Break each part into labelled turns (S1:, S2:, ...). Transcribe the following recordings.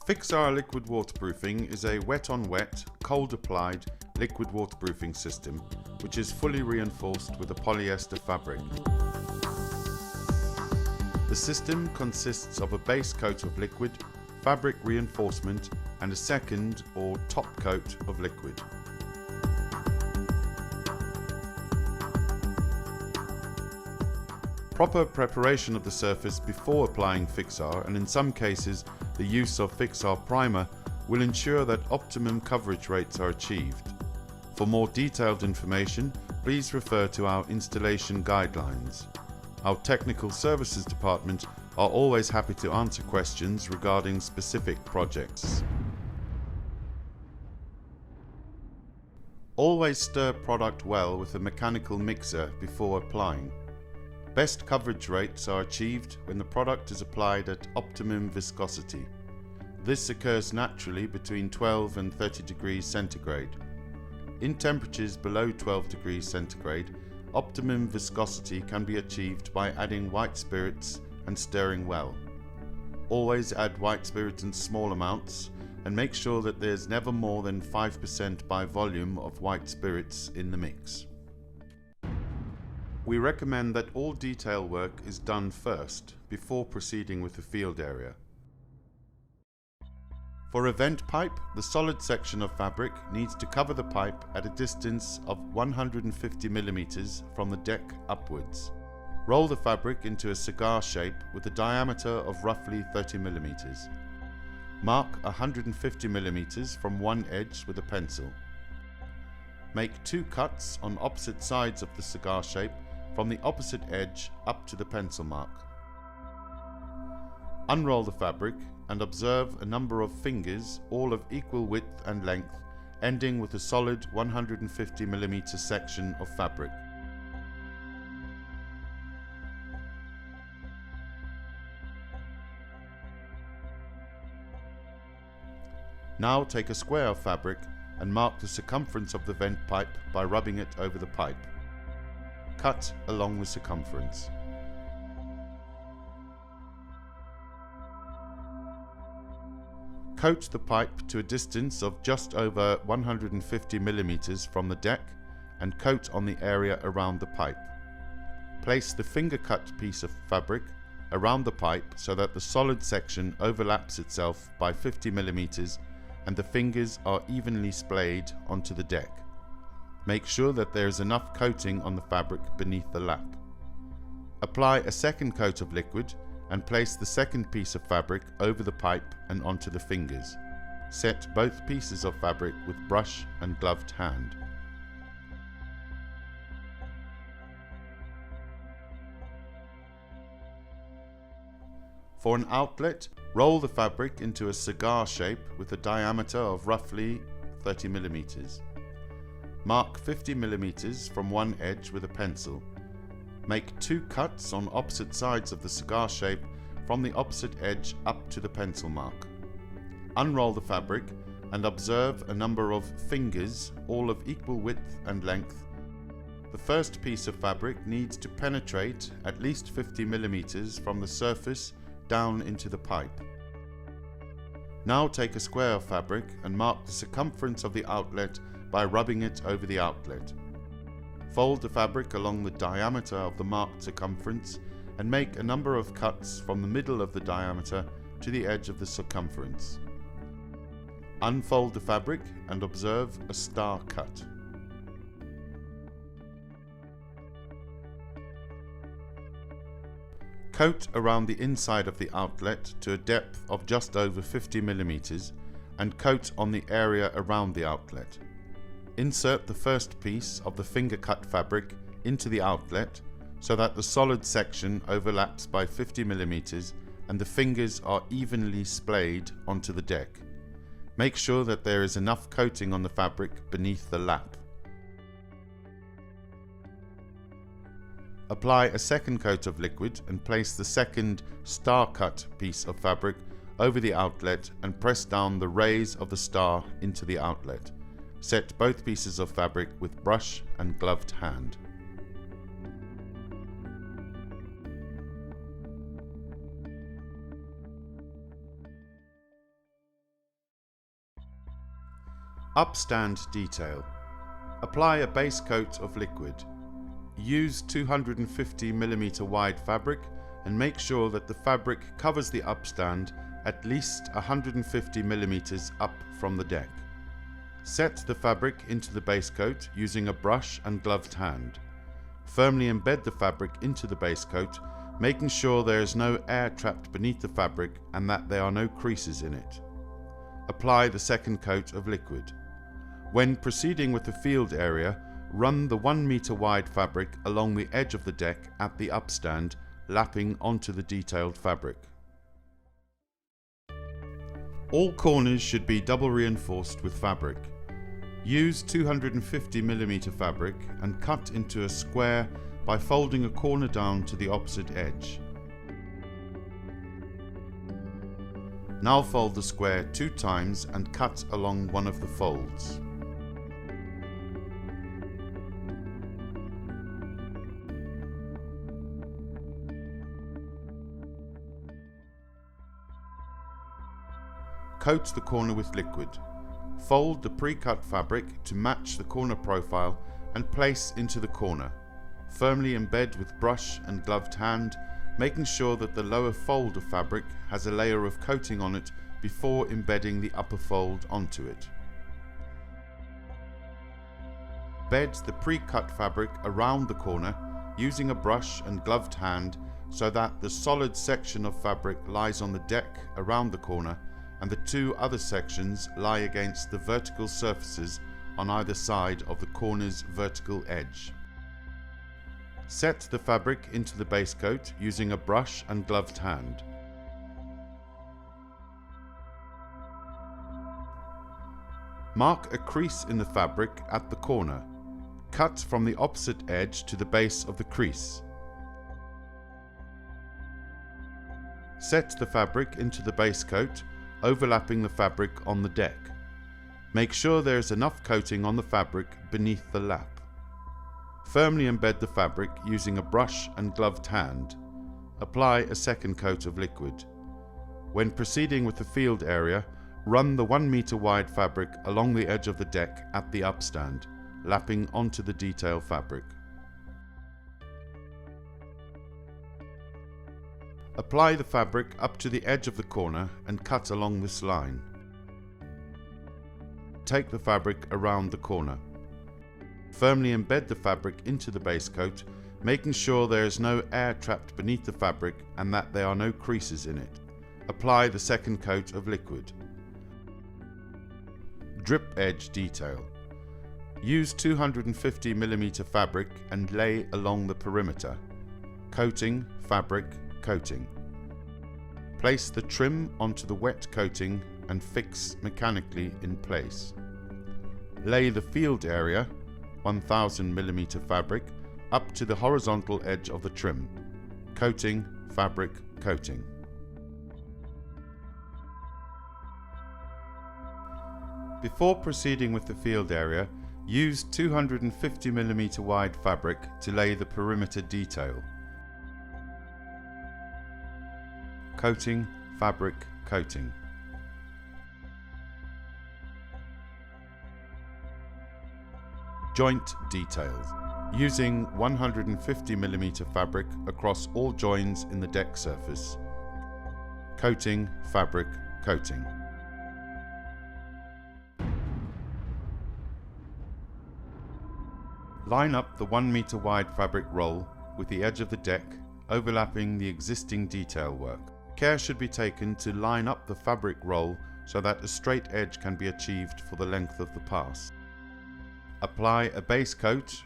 S1: Fixar liquid waterproofing is a wet-on-wet, cold-applied liquid waterproofing system which is fully reinforced with a polyester fabric. The system consists of a base coat of liquid, fabric reinforcement and a second or top coat of liquid. Proper preparation of the surface before applying Fixar, and in some cases the use of Fixar primer, will ensure that optimum coverage rates are achieved. For more detailed information, please refer to our installation guidelines. Our technical services department are always happy to answer questions regarding specific projects. Always stir product well with a mechanical mixer before applying. Best coverage rates are achieved when the product is applied at optimum viscosity. This occurs naturally between 12 and 30 degrees centigrade. In temperatures below 12 degrees centigrade, optimum viscosity can be achieved by adding white spirits and stirring well. Always add white spirits in small amounts and make sure that there's never more than 5% by volume of white spirits in the mix. We recommend that all detail work is done first, before proceeding with the field area. For a vent pipe, the solid section of fabric needs to cover the pipe at a distance of 150 mm from the deck upwards. Roll the fabric into a cigar shape with a diameter of roughly 30 mm. Mark 150 mm from one edge with a pencil. Make 2 cuts on opposite sides of the cigar shape from the opposite edge up to the pencil mark. Unroll the fabric and observe a number of fingers, all of equal width and length, ending with a solid 150 mm section of fabric. Now take a square of fabric and mark the circumference of the vent pipe by rubbing it over the pipe. Cut along the circumference. Coat the pipe to a distance of just over 150 mm from the deck and coat on the area around the pipe. Place the finger cut piece of fabric around the pipe so that the solid section overlaps itself by 50 mm and the fingers are evenly splayed onto the deck. Make sure that there is enough coating on the fabric beneath the lap. Apply a second coat of liquid and place the second piece of fabric over the pipe and onto the fingers. Set both pieces of fabric with brush and gloved hand. For an outlet, roll the fabric into a cigar shape with a diameter of roughly 30 mm. Mark 50 mm from one edge with a pencil. Make 2 cuts on opposite sides of the cigar shape from the opposite edge up to the pencil mark. Unroll the fabric and observe a number of fingers, all of equal width and length. The first piece of fabric needs to penetrate at least 50 mm from the surface down into the pipe. Now take a square of fabric and mark the circumference of the outlet by rubbing it over the outlet. Fold the fabric along the diameter of the marked circumference and make a number of cuts from the middle of the diameter to the edge of the circumference. Unfold the fabric and observe a star cut. Coat around the inside of the outlet to a depth of just over 50 mm and coat on the area around the outlet. Insert the first piece of the finger cut fabric into the outlet so that the solid section overlaps by 50 mm and the fingers are evenly splayed onto the deck. Make sure that there is enough coating on the fabric beneath the lap. Apply a second coat of liquid and place the second star cut piece of fabric over the outlet and press down the rays of the star into the outlet. Set both pieces of fabric with brush and gloved hand. Upstand detail. Apply a base coat of liquid. Use 250mm wide fabric and make sure that the fabric covers the upstand at least 150mm up from the deck. Set the fabric into the base coat using a brush and gloved hand. Firmly embed the fabric into the base coat, making sure there is no air trapped beneath the fabric and that there are no creases in it. Apply the second coat of liquid. When proceeding with the field area, run the 1 meter wide fabric along the edge of the deck at the upstand, lapping onto the detailed fabric. All corners should be double reinforced with fabric. Use 250mm fabric and cut into a square by folding a corner down to the opposite edge. Now fold the square 2 times and cut along one of the folds. Coat the corner with liquid. Fold the pre-cut fabric to match the corner profile and place into the corner. Firmly embed with brush and gloved hand, making sure that the lower fold of fabric has a layer of coating on it before embedding the upper fold onto it. Bed the pre-cut fabric around the corner using a brush and gloved hand so that the solid section of fabric lies on the deck around the corner and the 2 other sections lie against the vertical surfaces on either side of the corner's vertical edge. Set the fabric into the base coat using a brush and gloved hand. Mark a crease in the fabric at the corner. Cut from the opposite edge to the base of the crease. Set the fabric into the base coat, overlapping the fabric on the deck. Make sure there is enough coating on the fabric beneath the lap. Firmly embed the fabric using a brush and gloved hand. Apply a second coat of liquid. When proceeding with the field area, run the 1 meter wide fabric along the edge of the deck at the upstand, lapping onto the detail fabric. Apply the fabric up to the edge of the corner and cut along this line. Take the fabric around the corner. Firmly embed the fabric into the base coat, making sure there is no air trapped beneath the fabric and that there are no creases in it. Apply the second coat of liquid. Drip edge detail. Use 250mm fabric and lay along the perimeter. Coating, fabric, coating. Place the trim onto the wet coating and fix mechanically in place. Lay the field area, 1000mm fabric, up to the horizontal edge of the trim. Coating, fabric, coating. Before proceeding with the field area, use 250mm wide fabric to lay the perimeter detail. Coating, fabric, coating. Joint details. Using 150mm fabric across all joins in the deck surface. Coating, fabric, coating. Line up the 1 meter wide fabric roll with the edge of the deck, overlapping the existing detail work. Care should be taken to line up the fabric roll so that a straight edge can be achieved for the length of the pass. Apply a base coat.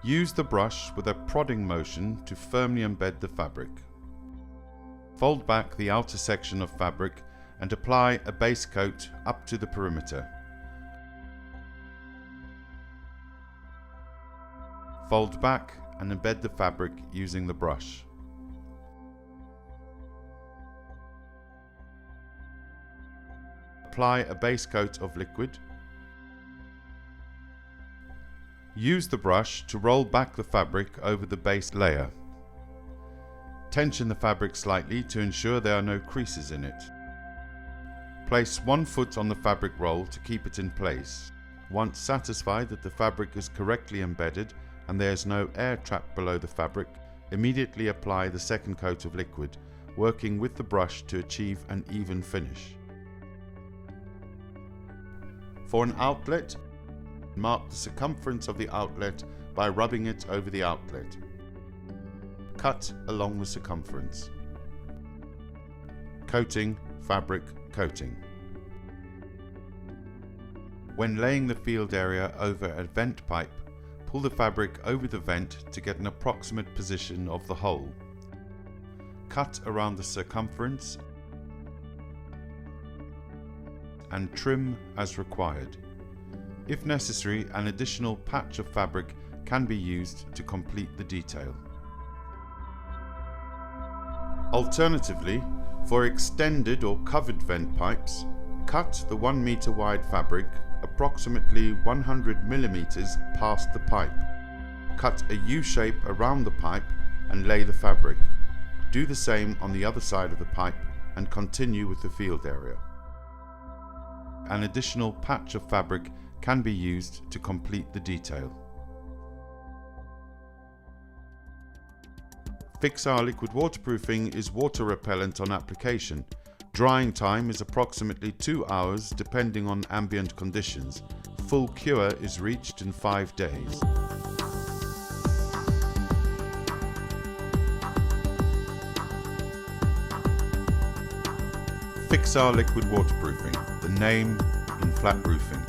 S1: Use the brush with a prodding motion to firmly embed the fabric. Fold back the outer section of fabric and apply a base coat up to the perimeter. Fold back and embed the fabric using the brush. Apply a base coat of liquid. Use the brush to roll back the fabric over the base layer. Tension the fabric slightly to ensure there are no creases in it. Place 1 foot on the fabric roll to keep it in place. Once satisfied that the fabric is correctly embedded and there is no air trap below the fabric, immediately apply the second coat of liquid, working with the brush to achieve an even finish. For an outlet, mark the circumference of the outlet by rubbing it over the outlet. Cut along the circumference. Coating, fabric coating. When laying the field area over a vent pipe, pull the fabric over the vent to get an approximate position of the hole. Cut around the circumference and trim as required. If necessary, an additional patch of fabric can be used to complete the detail. Alternatively, for extended or covered vent pipes, cut the 1 meter wide fabric approximately 100 mm past the pipe. Cut a U-shape around the pipe and lay the fabric. Do the same on the other side of the pipe and continue with the field area. An additional patch of fabric can be used to complete the detail. Fixar liquid waterproofing is water repellent on application. Drying time is approximately 2 hours depending on ambient conditions. Full cure is reached in 5 days. Fixar liquid waterproofing, the name in flat roofing.